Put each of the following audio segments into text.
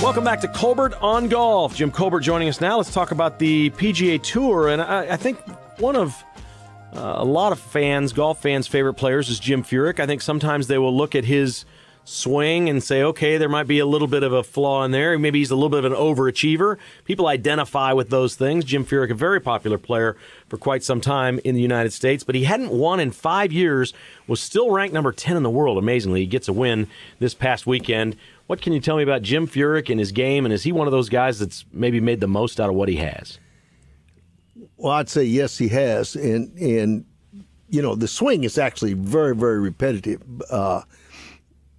Welcome back to Colbert on Golf. Jim Colbert joining us now. Let's talk about the PGA Tour. And I think one of a lot of fans, golf fans' favorite players is Jim Furyk. I think sometimes they will look at his swing and say, okay, there might be a little bit of a flaw in there. Maybe he's a little bit of an overachiever. People identify with those things. Jim Furyk, a very popular player for quite some time in the United States, but he hadn't won in 5 years, was still ranked number 10 in the world, amazingly. He gets a win this past weekend. What can you tell me about Jim Furyk and his game, and is he one of those guys that's maybe made the most out of what he has? Well, I'd say yes, he has. And you know, the swing is actually very, very repetitive.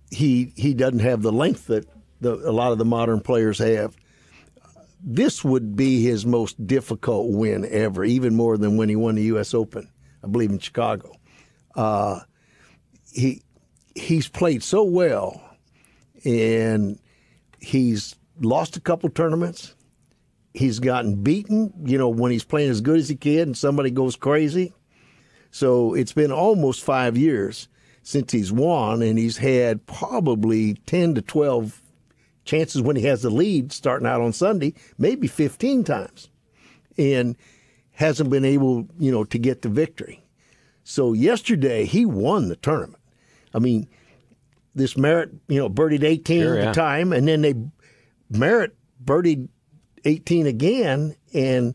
He doesn't have the length that a lot of the modern players have. This would be his most difficult win ever, even more than when he won the U.S. Open, I believe, in Chicago. He's played so well, and he's lost a couple tournaments. He's gotten beaten, you know, when he's playing as good as he can and somebody goes crazy. So it's been almost 5 years since he's won, and he's had probably 10 to 12 chances when he has the lead starting out on Sunday, maybe 15 times, and hasn't been able, you know, to get the victory. So yesterday he won the tournament. I mean, this Merritt, you know, birdied 18 at the time, and then Merritt birdied 18 again, and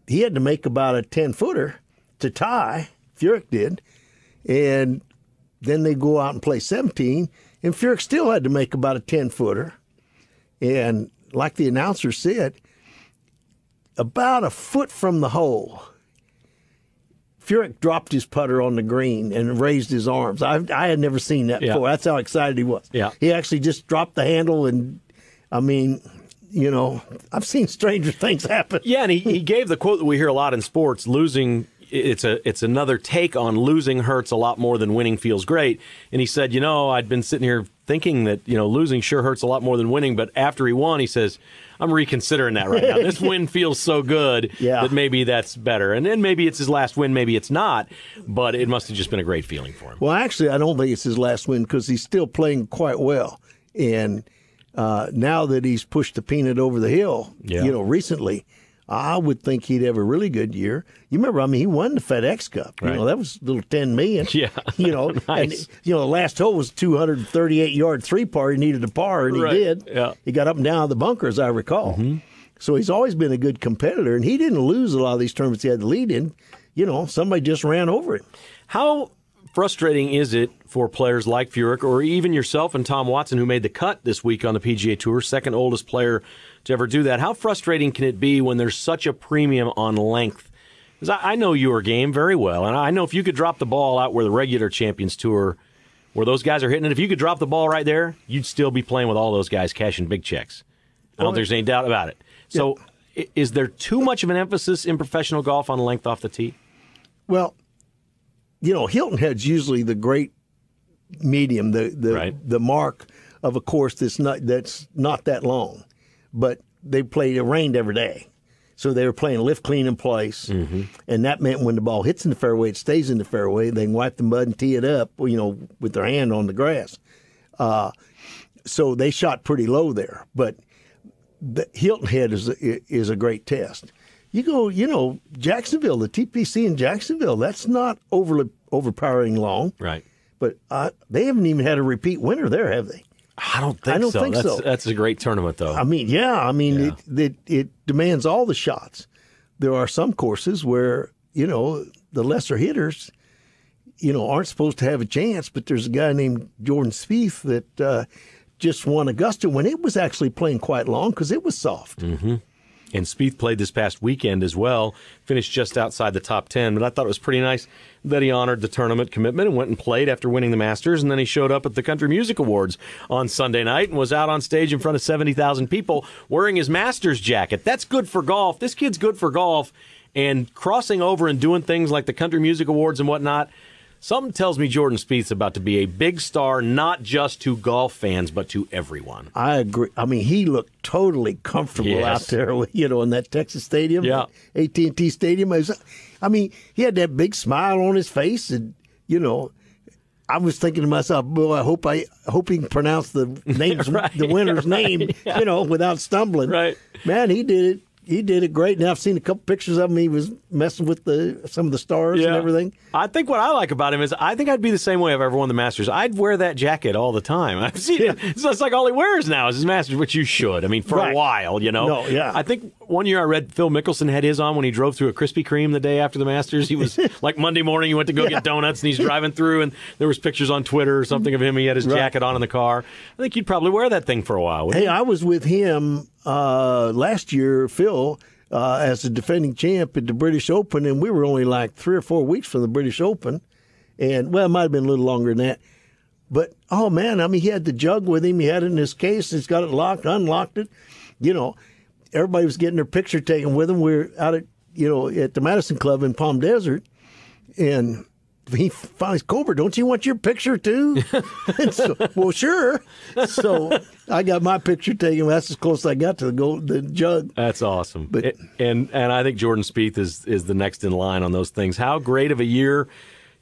he had to make about a 10-footer to tie. Furyk did. And then they go out and play 17, and Furyk still had to make about a 10-footer. And like the announcer said, about a foot from the hole, Furyk dropped his putter on the green and raised his arms. I had never seen that before. That's how excited he was. Yeah. He actually just dropped the handle, and, I mean, you know, I've seen stranger things happen. Yeah, and he gave the quote that we hear a lot in sports, losing – it's another take on losing hurts a lot more than winning feels great. And he said, you know, I'd been sitting here thinking that, you know, losing sure hurts a lot more than winning. But after he won, he says, I'm reconsidering that right now. This win feels so good that maybe that's better. And then maybe it's his last win, maybe it's not. But it must have just been a great feeling for him. Well, actually, I don't think it's his last win because he's still playing quite well. And now that he's pushed the peanut over the hill, you know, recently, I would think he'd have a really good year. You remember, I mean, he won the FedEx Cup. You know, that was a little $10 million. Yeah. You know, Nice. And, you know, the last hole was 238-yard three-par. He needed a par, and he did. Yeah. He got up and down the bunker, as I recall. Mm-hmm. So he's always been a good competitor, and he didn't lose a lot of these tournaments he had the lead in. You know, somebody just ran over him. How frustrating is it for players like Furyk, or even yourself and Tom Watson, who made the cut this week on the PGA Tour, second oldest player to ever do that? How frustrating can it be when there's such a premium on length? Because I know your game very well, and I know if you could drop the ball out where the regular Champions Tour, where those guys are hitting it, if you could drop the ball right there, you'd still be playing with all those guys cashing big checks. I don't think there's any doubt about it. So is there too much of an emphasis in professional golf on length off the tee? Well, you know, Hilton Head's usually the great medium, the mark of a course that's not that long. But it rained every day. So they were playing lift, clean, in place. Mm-hmm. And that meant when the ball hits in the fairway, it stays in the fairway. They can wipe the mud and tee it up, you know, with their hand on the grass. So they shot pretty low there. But the Hilton Head is a great test. You go, you know, Jacksonville, the TPC in Jacksonville, that's not overpowering long. Right. But they haven't even had a repeat winner there, have they? I don't think so. That's a great tournament, though. I mean, it demands all the shots. There are some courses where, you know, the lesser hitters, you know, aren't supposed to have a chance, but there's a guy named Jordan Spieth that just won Augusta when it was actually playing quite long because it was soft. Mm-hmm. And Spieth played this past weekend as well, finished just outside the top 10. But I thought it was pretty nice that he honored the tournament commitment and went and played after winning the Masters. And then he showed up at the Country Music Awards on Sunday night and was out on stage in front of 70,000 people wearing his Masters jacket. That's good for golf. This kid's good for golf. And crossing over and doing things like the Country Music Awards and whatnot, something tells me Jordan Spieth's about to be a big star, not just to golf fans, but to everyone. I agree. I mean, he looked totally comfortable out there, you know, in that Texas stadium, AT&T Stadium. I mean, he had that big smile on his face, and, you know, I was thinking to myself, boy, I hope he can pronounce the names, Right. the winner's name, without stumbling. Right. Man, he did it. He did it great. Now I've seen a couple pictures of him. He was messing with some of the stars and everything. I think what I like about him is I think I'd be the same way if I ever won the Masters. I'd wear that jacket all the time. I've seen it. So it's like all he wears now is his Masters, which you should. I mean, for a while, No, yeah. I think one year I read Phil Mickelson had his on when he drove through a Krispy Kreme the day after the Masters. He was like Monday morning, he went to go get donuts, and he's driving through, and there was pictures on Twitter or something of him. He had his jacket on in the car. I think you'd probably wear that thing for a while. Hey, I was with him last year, Phil, as the defending champ at the British Open, and we were only like 3 or 4 weeks from the British Open. And, well, it might have been a little longer than that. But, oh, man, I mean, he had the jug with him. He had it in his case. He's got it locked, unlocked it. Everybody was getting their picture taken with him. We were out at the Madison Club in Palm Desert. And he finally, Colbert, don't you want your picture too? And so, well, sure. So I got my picture taken. That's as close as I got to the jug. That's awesome. But, and I think Jordan Spieth is the next in line on those things. How great of a year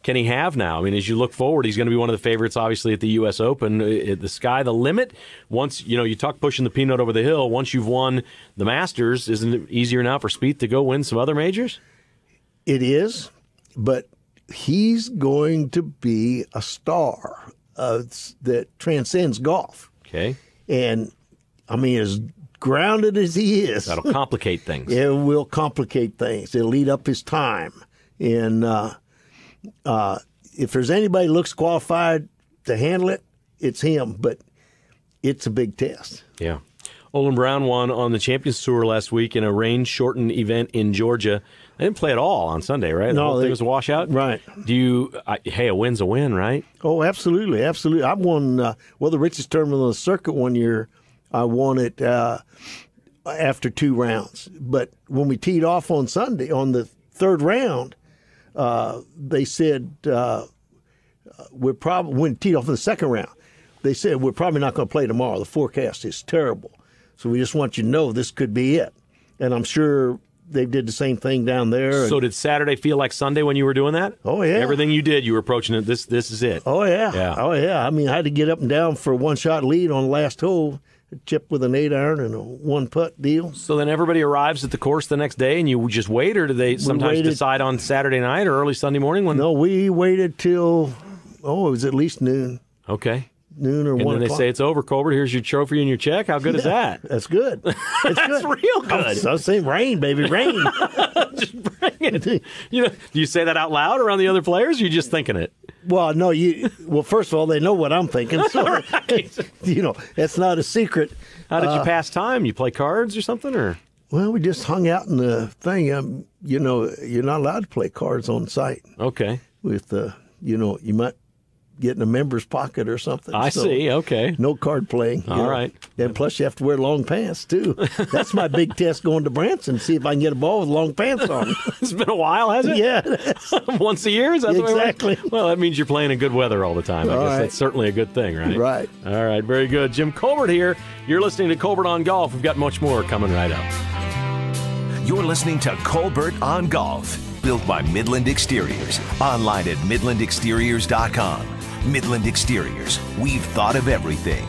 can he have now? I mean, as you look forward, he's going to be one of the favorites, obviously, at the U.S. Open. The sky the limit. Once, you talk pushing the peanut over the hill. Once you've won the Masters, isn't it easier now for Spieth to go win some other majors? It is, but he's going to be a star that transcends golf. Okay. And, I mean, as grounded as he is. That'll complicate things. It will complicate things. It'll eat up his time. And if there's anybody who looks qualified to handle it, it's him. But it's a big test. Yeah. Olin Brown won on the Champions Tour last week in a rain-shortened event in Georgia. They didn't play at all on Sunday, right? The whole thing was a washout? Right. Hey, a win's a win, right? Oh, absolutely, absolutely. I won, the richest tournament on the circuit one year. I won it after 2 rounds. But when we teed off on Sunday, on the 3rd round, they said when we teed off in the 2nd round, they said we're probably not going to play tomorrow. The forecast is terrible. So we just want you to know this could be it. And I'm sure they did the same thing down there. So did Saturday feel like Sunday when you were doing that? Oh, yeah. Everything you did, you were approaching it. This is it. Oh, yeah. Oh, yeah. I mean, I had to get up and down for a 1-shot lead on the last hole, chip with an 8-iron and a 1-putt deal. So then everybody arrives at the course the next day and you just wait, or do they sometimes decide on Saturday night or early Sunday morning? No, we waited till, it was at least noon. Okay. Noon or 1 o'clock. And then they say, it's over, Colbert. Here's your trophy and your check. How good is that? That's good. That's good. Real good. I was saying rain, baby, rain. Just bring it. Do you say that out loud around the other players, or are you just thinking it? Well, no, first of all, they know what I'm thinking. So, Right. That's not a secret. How did you pass time? You play cards or something, or? Well, we just hung out in the thing. You're not allowed to play cards on site. Okay. With you might get in a member's pocket or something. I see. Okay. No card playing. All right. And plus, you have to wear long pants, too. That's my big test going to Branson, see if I can get a ball with long pants on. It's been a while, hasn't it? Yeah. Once a year? Is that exactly. the way well, that means you're playing in good weather all the time. I guess right. That's certainly a good thing, right? Right. All right. Very good. Jim Colbert here. You're listening to Colbert on Golf. We've got much more coming right up. You're listening to Colbert on Golf, built by Midland Exteriors. Online at MidlandExteriors.com. Midland Exteriors. We've thought of everything.